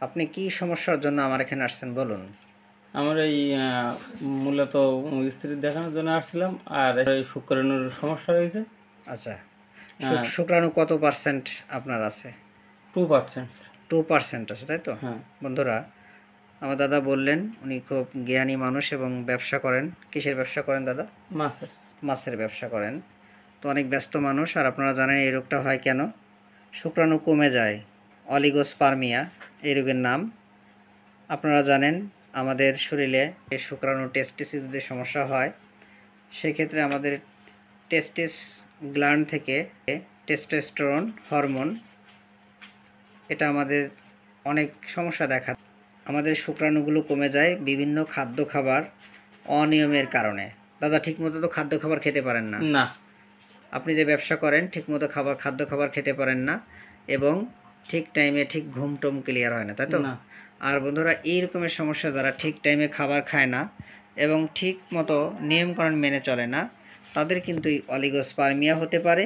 আপনি কি সমস্যার জন্য আমার এখানে আসছেন বলুন? আমার এই মূলত স্ত্রীর দেখানোর জন্য আসছিলাম। আর এই শুক্রাণুর সমস্যা হয়েছে। আচ্ছা, হ্যাঁ, শুক্রাণু কত পার্সেন্ট আপনার আছে? 2%। 2% আছে, তাই তো? হ্যাঁ, বন্ধুরা, আমার দাদা বললেন উনি খুব জ্ঞানী মানুষ এবং ব্যবসা করেন। কিসের ব্যবসা করেন দাদা? মাছের। মাছের ব্যবসা করেন। তো অনেক ব্যস্ত মানুষ, আর আপনারা জানেন এই রোগটা হয় কেন? শুক্রাণু কমে যায়, অলিগোস্পার্মিয়া এই রোগের নাম। আপনারা জানেন আমাদের শরীরে এই শুক্রাণু টেস্টিসে যদি সমস্যা হয়, সেক্ষেত্রে আমাদের টেস্টিস গ্ল্যান্ড থেকে টেস্টোস্টেরন হরমোন, এটা আমাদের অনেক সমস্যা দেখা দেয়। আমাদের শুক্রাণুগুলো কমে যায় বিভিন্ন খাদ্য খাবার অনিয়মের কারণে। দাদা, ঠিকমতো তো খাদ্য খাবার খেতে পারেন না। না। আপনি যে ব্যবসা করেন ঠিকমতো খাদ্য খাবার খেতে পারেন না, এবং ঠিক টাইমে ঠিক ঘুম টুম ক্লিয়ার হয় না, তাই তো? না। আর বন্ধুরা, এই রকমের সমস্যা যারা ঠিক টাইমে খাবার খায় না এবং ঠিক মতো নিয়মকানুন মেনে চলে না, তাদের কিন্তু এই অলিগোস্পার্মিয়া হতে পারে,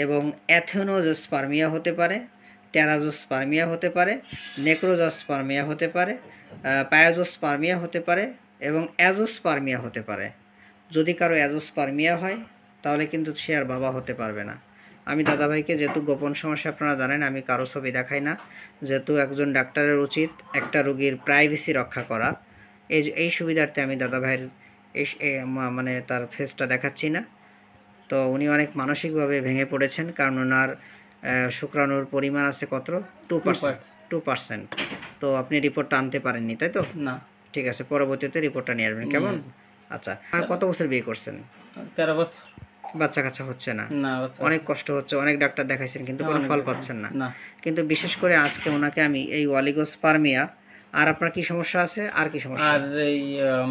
এবং অ্যাথেনোজোস্পার্মিয়া হতে পারে, টেরাজোস্পার্মিয়া হতে পারে, নেক্রোজোস্পার্মিয়া হতে পারে, পায়াজোস্পার্মিয়া হতে পারে, এবং অ্যাজোস্পার্মিয়া হতে পারে। যদি কারো অ্যাজোস্পার্মিয়া হয়, তাহলে কিন্তু সে আর বাবা হতে পারবে না। আমি দাদাভাইকে, যেহেতু গোপন সমস্যা আপনারা জানেন, আমি কারো ছবি দেখাই না, যেহেতু একজন ডাক্তারের উচিত একটা রোগীর প্রাইভেসি রক্ষা করা। এই সুবিধার্থে আমি দাদাভাইয়ের মানে তার ফেসটা দেখাচ্ছি না। তো উনি অনেক মানসিকভাবে ভেঙে পড়েছেন, কারণ ওনার শুক্রাণুর পরিমাণ আছে কত? 2%। 2%। 2%। তো আপনি রিপোর্টটা আনতে পারেননি, তাই তো? না। ঠিক আছে, পরবর্তীতে রিপোর্টটা নিয়ে আসবেন, নিয়ে কেমন? আসবো। আচ্ছা, আর কত বছর বিয়ে করছেন? 13 বছর। বাচ্চা কাচ্চা হচ্ছে না? না, বাচ্চা অনেক আছে। কষ্ট হচ্ছে, অনেক ডাক্তার দেখাইছেন কিন্তু কোনো অনেক ফল দেখেন। পাচ্ছেন না। না। কিন্তু বিশেষ করে আজকে ওনাকে আমি এই অলিগোস্পার্মিয়া, আর আপনার কি সমস্যা আছে, আর কি সমস্যা? আর এই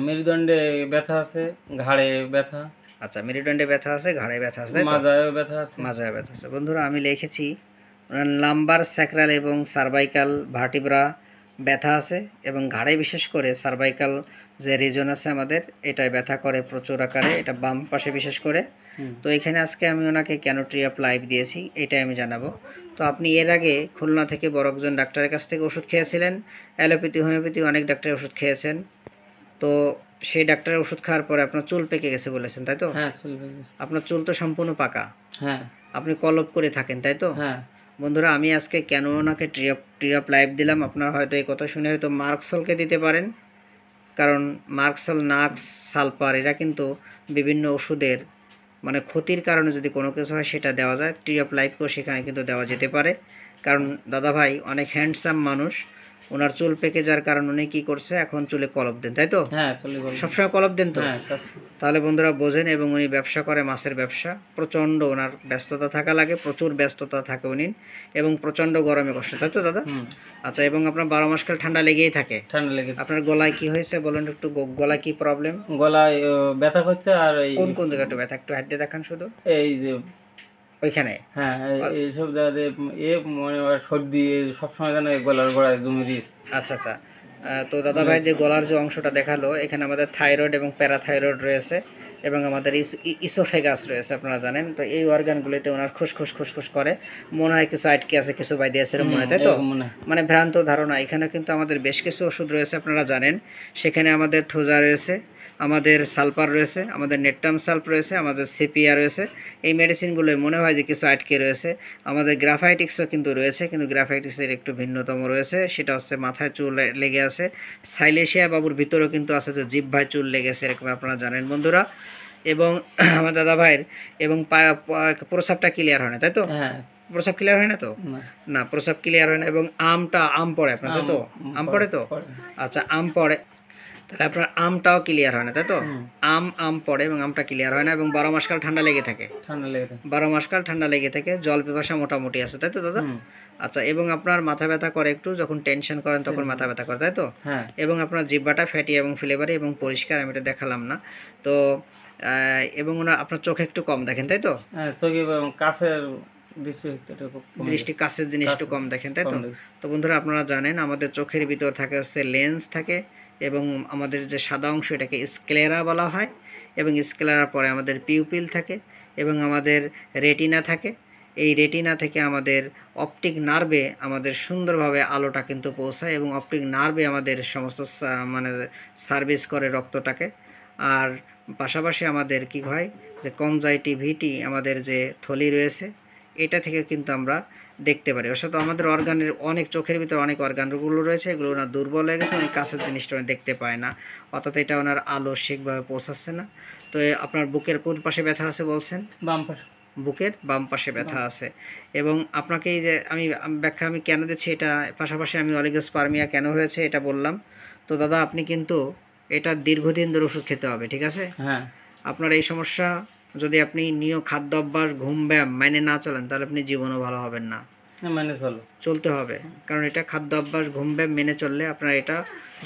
মেরুদণ্ডে ব্যথা আছে, ঘাড়ে ব্যথা, আচ্ছা, মেরুদণ্ডে ব্যথা আছে, ঘাড়ে ব্যথা আছে, তাই তো? মাজায়ও ব্যথা আছে। মাজায় ব্যথা আছে। বন্ধুরা, আমি লিখেছি ওনার লাম্বার স্যাক্রাল এবং সার্ভাইকাল ভার্টিব্রা ব্যথা আছে, এবং ঘাড়ে বিশেষ করে সার্ভাইকাল যে রিজন আছে আমাদের, এটায় ব্যথা করে প্রচুর আকারে, এটা বাম পাশে বিশেষ করে। তো এখানে আজকে আমি ওনাকে ক্যানোট্রিয়াপ লাইভ দিয়েছি, এটাই আমি জানাবো। তো আপনি এর আগে খুলনা থেকে বড় একজন ডাক্তারের কাছ থেকে ওষুধ খেয়েছিলেন, অ্যালোপ্যাথি হোমিওপ্যাথি অনেক ডাক্তারের ওষুধ খেয়েছেন। তো সেই ডাক্তারের ওষুধ খাওয়ার পরে আপনার চুল পেকে গেছে বলেছেন, তাই তো? হ্যাঁ, চলবে। আপনার চুল তো সম্পূর্ণ পাকা, হ্যাঁ। আপনি কলপ করে থাকেন, তাই তো? হ্যাঁ। বন্ধুরা, আমি আজকে কেন ওনাকে ট্রি অফ লাইফ দিলাম, আপনারা হয়তো এই কথা শুনে হয়তো মার্কসলকে দিতে পারেন, কারণ মার্কসল, নাক্স, সালফার, এরা কিন্তু বিভিন্ন ওষুধের মানে ক্ষতির কারণে যদি কোনো কিছু হয় সেটা দেওয়া যায়। ট্রি অফ লাইফকেও সেখানে কিন্তু দেওয়া যেতে পারে, কারণ দাদাভাই অনেক হ্যান্ডসাম মানুষ, ওনার চুল পেকে যাওয়ার কারণ উনি কী করছে, এখন চুলে কলপ দেন, তাই তো? হ্যাঁ, চলে বলবো। সবসময় কলপ দেন তো? হ্যাঁ, সব। তাহলে বন্ধুরা বোঝেন, এবং উনি ব্যবসা করে মাছের ব্যবসা, প্রচণ্ড ওনার ব্যস্ততা থাকা লাগে, প্রচুর ব্যস্ততা থাকে উনি, এবং প্রচণ্ড গরমে কষ্ট, তাই তো দাদা? হুম। আচ্ছা, এবং আপনার 12 মাস কাল ঠান্ডা লেগেই থাকে। ঠান্ডা লেগেছে। আপনার গলায় কি হয়েছে বলেন একটু, গলায় কি প্রবলেম? গলায় ব্যথা করছে। আর এই কোন কোন জায়গায় একটু ব্যথা, একটু হাত দিয়ে দেখান শুধু, এই যে ওইখানে। হ্যাঁ, এইসব জায়গাতে মনে হয় সর্দি সবসময় যেন এই গলার গোড়ায় জমি দিস। আচ্ছা আচ্ছা। তো দাদাভাই যে গলার যে অংশটা দেখালো, এখানে আমাদের থাইরয়েড এবং প্যারাথাইরয়েড রয়েছে, এবং আমাদের ইসোফেগাস রয়েছে, আপনারা জানেন। তো এই অর্গানগুলিতে ওনার খুসখুস খুসখুস করে, মনে হয় কিছু আটকে আছে, কিছু বাইরে আছে, এরকম মনে হয়, তাই তো? এরকম মনে হয়। মানে ভ্রান্ত ধারণা। এখানে কিন্তু আমাদের বেশ কিছু ওষুধ রয়েছে, আপনারা জানেন। সেখানে আমাদের থোজা রয়েছে, আমাদের সালফার রয়েছে, আমাদের নেট্টাম সালফ রয়েছে, আমাদের সিপিয়া রয়েছে। এই মেডিসিনগুলোই মনে হয় যে কিছু আটকে রয়েছে। আমাদের গ্রাফাইটিক্সও কিন্তু রয়েছে, কিন্তু গ্রাফাইটিক্সের একটু ভিন্নতম রয়েছে, সেটা হচ্ছে মাথায় চুল লেগে আছে। সাইলেশিয়া বাবুর ভিতরেও কিন্তু আছে যে জিহ্বায় চুল লেগেছে, এরকম আপনারা জানেন বন্ধুরা। এবং আমার দাদা ভাইয়ের এবং প্রস্রাবটা ক্লিয়ার হয় না, তাই তো? হ্যাঁ। প্রস্রাব ক্লিয়ার হয় না তো? না। না, প্রস্রাব ক্লিয়ার হয় না, এবং আম পড়ে আপনার, তাই তো? আম পড়ে তো? আচ্ছা, আম পড়ে, তাহলে আপনার আমটাও ক্লিয়ার হয় না, তাই তো? আম পড়ে এবং আমটা ক্লিয়ার হয় না, এবং 12 মাস কাল ঠান্ডা লেগে থাকে। ঠান্ডা লেগে থাকে। 12 মাস কাল ঠান্ডা লেগে থাকে, জল পিপাসা মোটামুটি আছে, তাই তো দাদা? আচ্ছা, এবং আপনার মাথা ব্যথা করে একটু, যখন টেনশন করেন তখন মাথা ব্যথা করে, তাই তো? হ্যাঁ। এবং আপনার জিহ্বাটা ফ্যাটি এবং ফ্লেভারি এবং পরিষ্কার, আমি এটা দেখালাম না তো। এবং আপনার চোখে একটু কম দেখেন, তাই তো? হ্যাঁ, চোখে কাছের দৃষ্টি কাছের জিনিস একটু কম দেখেন, তাই তো? তো বন্ধুরা, আপনারা জানেন আমাদের চোখের ভিতর থাকে হচ্ছে লেন্স থাকে, এবং আমাদের যে সাদা অংশ এটাকে স্ক্লেরা বলা হয়, এবং স্ক্লেরার পরে আমাদের পিউপিল থাকে, এবং আমাদের রেটিনা থাকে, এই রেটিনা থেকে আমাদের অপটিক নার্ভে আমাদের সুন্দরভাবে আলোটা কিন্তু পৌঁছায় এবং অপটিক নার্ভে আমাদের সমস্ত মানে সার্ভিস করে রক্তটাকে। আর পাশাপাশি আমাদের কি হয় যে কনজাংটিভিটি আমাদের যে থলি রয়েছে এটা থেকে কিন্তু আমরা দেখতে পারি। অর্থাৎ আমাদের অর্গানের অনেক চোখের ভিতরে অনেক অর্গানগুলো রয়েছে, এগুলো ওনার দুর্বল হয়ে গেছে, উনি কাছের জিনিসটা উনি দেখতে পায় না, অর্থাৎ এটা ওনার আলো ঠিকভাবে পৌঁছাচ্ছে না। তো আপনার বুকের কোন পাশে ব্যথা আছে বলছেন? বাম পাশে। বুকের বাম পাশে ব্যথা আছে। এবং আপনাকে এই যে ব্যাখ্যা আমি কেন দিচ্ছি এটা, পাশাপাশি আমি অলিগোস্পার্মিয়া কেন হয়েছে এটা বললাম। তো দাদা আপনি কিন্তু এটা দীর্ঘদিন ধরে ওষুধ খেতে হবে, ঠিক আছে? হ্যাঁ। আপনার এই সমস্যা যদি আপনি খাদ্য অভ্যাস ঘুম ব্যায়াম মেনে না চলেন তাহলে আপনি জীবনও ভালো হবেন না। মানে চলতে হবে, কারণ এটা খাদ্য অভ্যাস ঘুম ব্যায়াম মেনে চললে আপনার এটা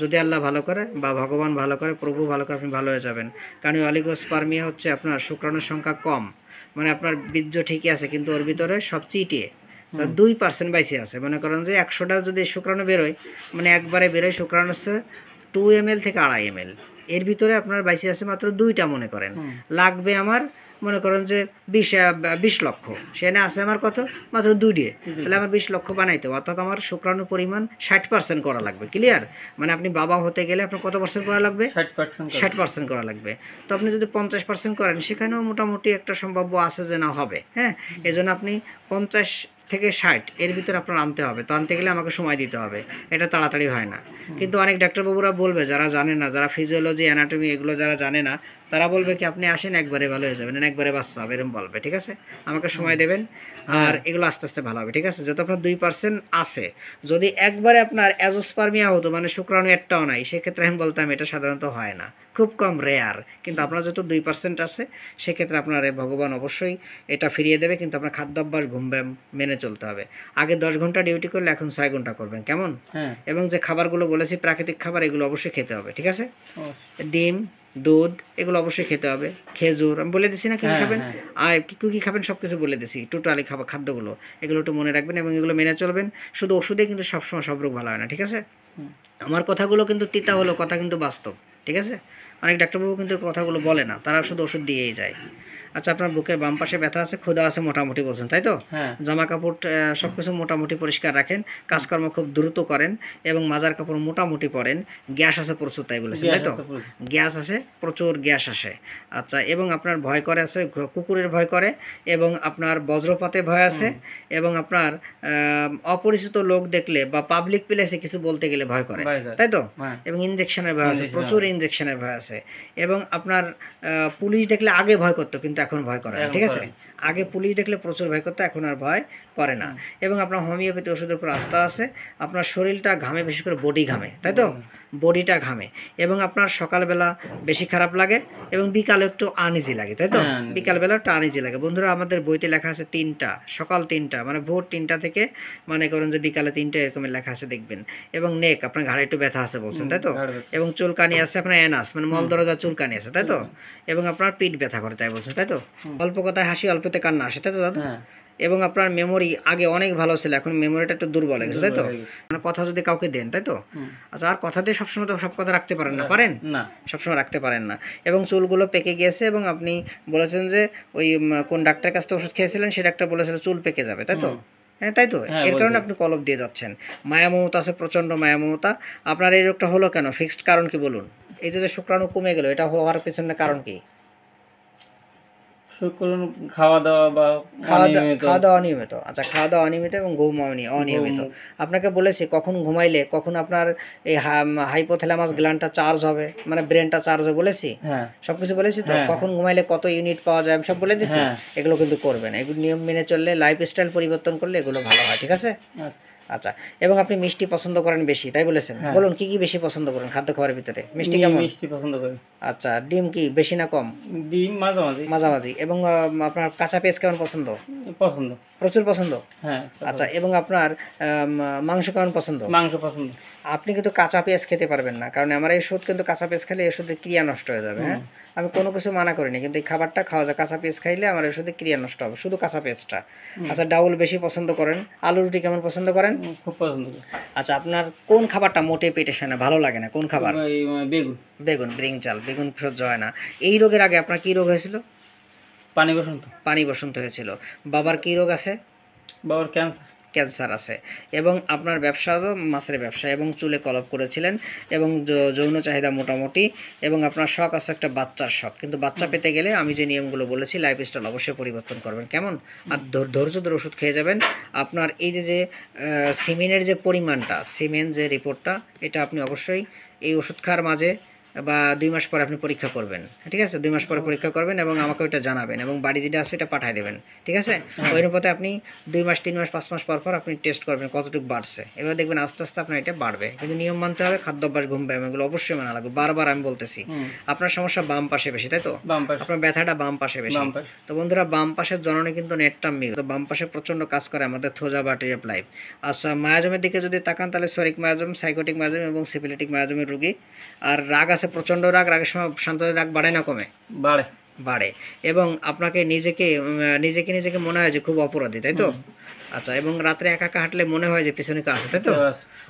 যদি আল্লাহ ভালো করে বা ভগবান ভালো করে, প্রভু ভালো করে, আপনি ভালো হয়ে যাবেন। কারণ অলিগোস্পার্মিয়া হচ্ছে আপনার শুক্রাণুর সংখ্যা কম, মানে আপনার বীর্য ঠিকই আছে কিন্তু ওর ভিতরে সব চিটিয়ে 2% বাইসে আছে। মনে করেন যে 100টা যদি শুক্রাণু বেরোয়, মানে একবারে বেরোয় শুক্রাণু হচ্ছে 2 ml থেকে 2.5 ml, এর ভিতরে আপনার বাইসে আছে মাত্র 2টা। মনে করেন লাগবে আমার, মনে করেন যে 20 লক্ষ, সেখানে আছে আমার কত? মাত্র 2 তাহলে আমার 20 লক্ষ বানাইতে হবে, অর্থাৎ আমার শুক্রাণুর পরিমাণ 60% করা লাগবে। ক্লিয়ার? মানে আপনি বাবা হতে গেলে আপনার কত পার্সেন্ট করা লাগবে? 60% করা লাগবে। তো আপনি যদি 50% করেন সেখানেও মোটামুটি একটা সম্ভাব্য আছে যে না হবে। হ্যাঁ, এই জন্য আপনি 50 থেকে 60 এর ভিতরে আপনার আনতে হবে। তো আনতে গেলে আমাকে সময় দিতে হবে, এটা তাড়াতাড়ি হয় না। কিন্তু অনেক ডাক্তারবাবুরা বলবে, যারা জানে না, যারা ফিজিওলজি অ্যানাটমি এগুলো যারা জানে না, তারা বলবে কি আপনি আসেন একবারে ভালো হয়ে যাবেন, একবারে বাচ্চা হবে, এরকম বলবে। ঠিক আছে, আমাকে সময় দেবেন আর এগুলো আস্তে আস্তে ভালো হবে। ঠিক আছে, যত আপনার 2% আছে, যদি একবারে আপনার অ্যাজোস্পার্মিয়া হতো, মানে শুক্রাণু একটাও নাই, সেক্ষেত্রে আমি বলতাম এটা সাধারণত হয় না, খুব কম, রেয়ার। কিন্তু আপনার যত 2% আছে সেক্ষেত্রে আপনার ভগবান অবশ্যই এটা ফিরিয়ে দেবে। কিন্তু আপনার খাদ্যাভ্যাস ঘুম ব্যায়াম মেনে চলতে হবে। আগে 10 ঘন্টা ডিউটি করলে এখন 6 ঘন্টা করবেন, কেমন? এবং যে খাবারগুলো বলেছি প্রাকৃতিক খাবার, এগুলো অবশ্যই খেতে হবে। ঠিক আছে, ডিম, দুধ এগুলো অবশ্যই খেতে হবে, খেজুর আমি বলে দিছি না কি খাবেন, আর কি খাবেন সব কিছু বলে দিছি, টোটালি খাদ্যগুলো এগুলো একটু মনে রাখবেন এবং এগুলো মেনে চলবেন। শুধু ওষুধে কিন্তু সবসময় সব রোগ ভালো হয় না। ঠিক আছে, আমার কথাগুলো কিন্তু তিতা হলো, কথা কিন্তু বাস্তব। ঠিক আছে, অনেক ডাক্তারবাবু কিন্তু কথাগুলো বলে না, তারা শুধু ওষুধ দিয়েই যায়। আচ্ছা, আপনার বুকের বাম পাশে ব্যথা আছে, ক্ষুধা আছে মোটামুটি বলছেন, তাই তো? জামা কাপড় সব কিছু মোটামুটি পরিষ্কার রাখেন, কাজকর্ম খুব দ্রুত করেন এবং মাজার কাপড় মোটামুটি পরেন। গ্যাস আছে প্রচুর, তাই বলেছেন, তাই তো? গ্যাস আছে, প্রচুর গ্যাস আসে। আচ্ছা, এবং আপনার ভয় করে আছে, কুকুরের ভয় করে, এবং আপনার বজ্রপাতে ভয় আছে, এবং আপনার অপরিচিত লোক দেখলে বা পাবলিক প্লেসে কিছু বলতে গেলে ভয় করে, তাই তো? এবং ইনজেকশনের ভয় আছে, প্রচুর ইনজেকশনের ভয় আছে। এবং আপনার পুলিশ দেখলে আগে ভয় করতো কিন্তু এখন ভয় করে না। ঠিক আছে, আগে পুলিশ দেখলে প্রচুর ভয় করতো, এখন আর ভয় করে না। এবং আপনার হোমিওপ্যাথি ওষুধের উপর আস্থা আছে। আপনার শরীরটা ঘামে, বিশেষ করে বডি ঘামে, তাই তো? বডিটা ঘামে, এবং আপনার সকালবেলা বেশি খারাপ লাগে এবং বিকালে একটু আনইজি লাগে, তাই তো? বিকালবেলা একটু আনইজি লাগে। বন্ধুরা, আমাদের বইতে লেখা আছে 3টা, সকাল 3টা, মানে ভোর 3টা থেকে মনে করেন যে বিকালে 3টা, এরকমের লেখা আছে, দেখবেন। এবং নেক, আপনার ঘাড়ে একটু ব্যথা আছে বলছেন, তাই তো? এবং চুলকানি আছে, আপনার অ্যানাস মানে মল দরজা চুলকানি আছে, তাই তো? এবং আপনার পিঠ ব্যথা করে, তাই বলছেন, তাই তো? অল্প কথায় হাসি, অল্পতে কান্না আসে, তাই তো দাদা? এবং আপনার মেমোরি আগে অনেক ভালো ছিল, এখন মেমোরিটা একটু দুর্বল হয়ে গেছে, তাই তো? মানে কথা যদি কাউকে দেন, তাই তো? আচ্ছা, আর কথা দিয়ে সবসময় তো সব কথা রাখতে পারেন না, পারেন না, সবসময় রাখতে পারেন না। এবং চুলগুলো পেকে গিয়েছে, এবং আপনি বলেছেন যে ওই কোন ডাক্তারের কাছ থেকে ওষুধ খেয়েছিলেন, সে ডাক্তার বলেছিল চুল পেকে যাবে, তাই তো? হ্যাঁ, তাই তো? এর কারণে আপনি কলপ দিয়ে যাচ্ছেন। মায়া মমতা আছে, প্রচণ্ড মায়া মমতা। আপনার এই রোগটা হলো কেন? ফিক্সড কারণ কি বলুন? এই যে শুক্রাণু কমে গেল, এটা হওয়ার পেছনে কারণ কি? খাওয়া দাওয়া বা খাওয়া দাওয়া অনিয়মিত। আচ্ছা, খাওয়া দাওয়া অনিয়মিত এবং ঘুম অনিয়মিত। আপনাকে বলেছি কখন ঘুমাইলে কখন আপনার এই হাইপোথ্যালামাস গ্ল্যান্ডটা চার্জ হবে, মানে ব্রেনটা চার্জ হবে, বলেছি? সবকিছু বলেছি তো? কখন ঘুমাইলে কত ইউনিট পাওয়া যায় আমি সব বলে দিছি। এগুলো কিন্তু করবেন, এগুলো নিয়ম মেনে চললে, লাইফস্টাইল পরিবর্তন করলে এগুলো ভালো হয়। ঠিক আছে, আচ্ছা। এবং আপনি মিষ্টি পছন্দ করেন বেশি, তাই বলেছেন? বলুন কি কি বেশি পছন্দ করেন খাদ্য খাবারের ভিতরে? মিষ্টি কেমন? মিষ্টি পছন্দ করি। আচ্ছা, ডিম কি বেশি না কম? ডিম মাঝামাঝি। মাঝামাঝি। এবং আপনার কাঁচা পেঁয়াজ কেমন পছন্দ? পছন্দ, প্রচুর পছন্দ। আচ্ছা, এবং আপনার মাংস কেমন পছন্দ? মাংস পছন্দ। আপনি কিন্তু কাঁচা পেঁয়াজ খেতে পারবেন না, কারণ আমার এই ওষুধ কিন্তু কাঁচা পেঁয়াজ খেলে এই ওষুধের ক্রিয়া নষ্ট হয়ে যাবে। হ্যাঁ, আমি কোনো কিছু মানা করিনি, কিন্তু এই খাবারটা খাওয়া যায়, কাঁচা পেঁয়াজ খাইলে আমার ওষুধের ক্রিয়া নষ্ট হবে, শুধু কাঁচা পেঁয়াজটা। আচ্ছা, ডাউল বেশি পছন্দ করেন? আলু রুটি কেমন পছন্দ করেন? খুব পছন্দ করি। আচ্ছা, আপনার কোন খাবারটা মোটে পেটে না ভালো লাগে না? কোন খাবার? বেগুন। বেগুন, ব্রিং চাল, বেগুন সহ্য হয় না। এই রোগের আগে আপনার কি রোগ হয়েছিল? পানি বসন্ত। পানি বসন্ত হয়েছিল। বাবার কী রোগ আছে? বাবার ক্যান্সার। ক্যান্সার আছে। এবং আপনার ব্যবসা তো মাছের ব্যবসা, এবং চুলে কলপ করেছিলেন, এবং যৌন চাহিদা মোটামুটি, এবং আপনার শখ আছে একটা বাচ্চার শখ। কিন্তু বাচ্চা পেতে গেলে আমি যে নিয়মগুলো বলেছি লাইফস্টাইল অবশ্যই পরিবর্তন করবেন, কেমন? আর ধৈর্য ধরে ওষুধ খেয়ে যাবেন। আপনার এই যে সিমেনের যে পরিমাণটা, সিমেন যে রিপোর্টটা, এটা আপনি অবশ্যই এই ওষুধ খাওয়ার মাঝে বা 2 মাস পরে আপনি পরীক্ষা করবেন, ঠিক আছে? 2 মাস পরে পরীক্ষা করবেন এবং আমাকে ওইটা জানাবেন, এবং বাড়ি যেটা আছে এটা পাঠিয়ে দেবেন, ঠিক আছে? ওই অনুপাতে আপনি 2 মাস 3 মাস 5 মাস পর পর আপনি টেস্ট করবেন কতটুকু বাড়ছে। এবার দেখবেন আস্তে আস্তে আপনার এটা বাড়বে। কিন্তু নিয়ম মানতে হবে, খাদ্যাভ্যাস, ঘুম, ব্যায়াম, এগুলো অবশ্যই মানা লাগবে। বারবার আমি বলতেছি। আপনার সমস্যা বাম পাশে বেশি, তাই তো? বাম পাশে। আপনার ব্যথাটা বাম পাশে বেশি। বাম পাশে। তো বন্ধুরা, বাম পাশের জননে কিন্তু নেটটাম মিল, তো বাম পাশে প্রচণ্ড কাজ করে আমাদের থোজা বা ট্রি অফ লাইফ। আচ্ছা, মায়াজমের দিকে যদি তাকান তাহলে সরিক মায়াজম, সাইকোটিক মায়াজম এবং সিফিলিটিক মায়াজমের রুগী। আর রাগ আছে, প্রচণ্ড রাগ, রাগের সময় শান্ত রাগ বাড়ে না কমে? বাড়ে। বাড়ে। এবং আপনাকে নিজেকে মনে হয় যে খুব অপরাধী, তাই তো? আচ্ছা, এবং রাত্রে একা একা হাঁটলে মনে হয় যে পিছনে কেউ আছে, তাই তো?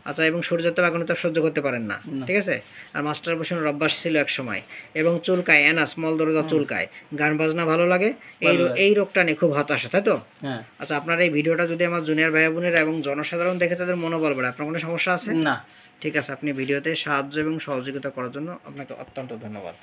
আচ্ছা, এবং সূর্যের তাপ আগুনের তাপ সহ্য করতে পারেন না, ঠিক আছে? আর মাস্টার বসানোর অভ্যাস ছিল এক সময়, এবং চুলকায়, অ্যানাস মলদরজা চুলকায়, গান বাজনা ভালো লাগে, এই রোগটা নিয়ে খুব হতাশা, তাই তো? আচ্ছা, আপনার এই ভিডিওটা যদি আমার জুনিয়র ভাই বোনেরা এবং জনসাধারণ দেখে তাদের মনোবল বাড়ে, আপনার কোনো সমস্যা আছে? না। ঠিক আছে, আপনি ভিডিওতে সাহায্য এবং সহযোগিতা করার জন্য আপনাকে অত্যন্ত ধন্যবাদ।